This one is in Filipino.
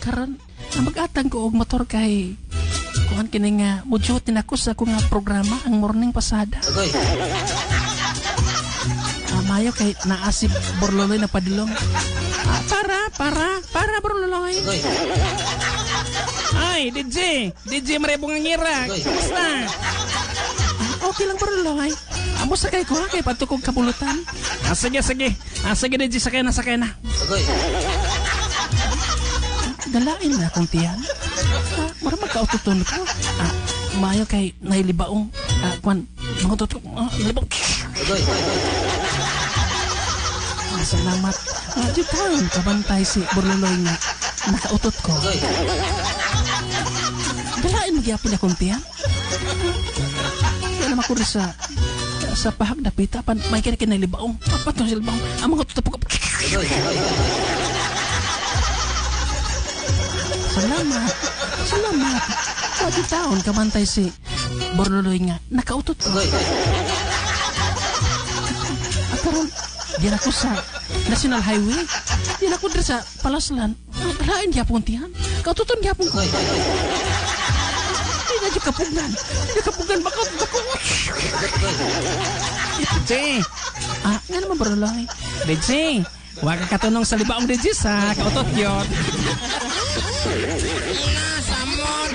Karon, mag-atang ko og motor kay kuhan kini nga mudyotin ako sa akong nga programa ang morning pasada. Mayo kay naasip Borloloy na padulong. Para Borloloy. Ay, DJ marebong ang ngira. Kumusta? Okay lang Borloloy. Amo sakay ko ha kay patukog kabulutan. Sige. Sige DJ sakay na. Dalain na akong tiyan. Mara magkaututon ko. Mayo kay nailibaong. Kwan, mga tutok. Libaong. Salamat. Di taon kabantay si Borloloy nga nakautot ko. Dalain magyapon akong tiyan. Kaya naman ko rin sa pahag na pita. May kina nailibaong. Patong sila baong. Ang mga tutapok. Salamat. Di taon kabantay si Borloloy nga nakautot ko. At karon di na ko sa National Highway. Di na ko dito sa Palaslan. Lain gyapon tiyan. Kaututon gyapon ko. Di na di kapugan baka ako. DJ. Nga naman Borloloy. DJ. Huwag ka katunong sa libaong DJ sa kautot yun. Samon.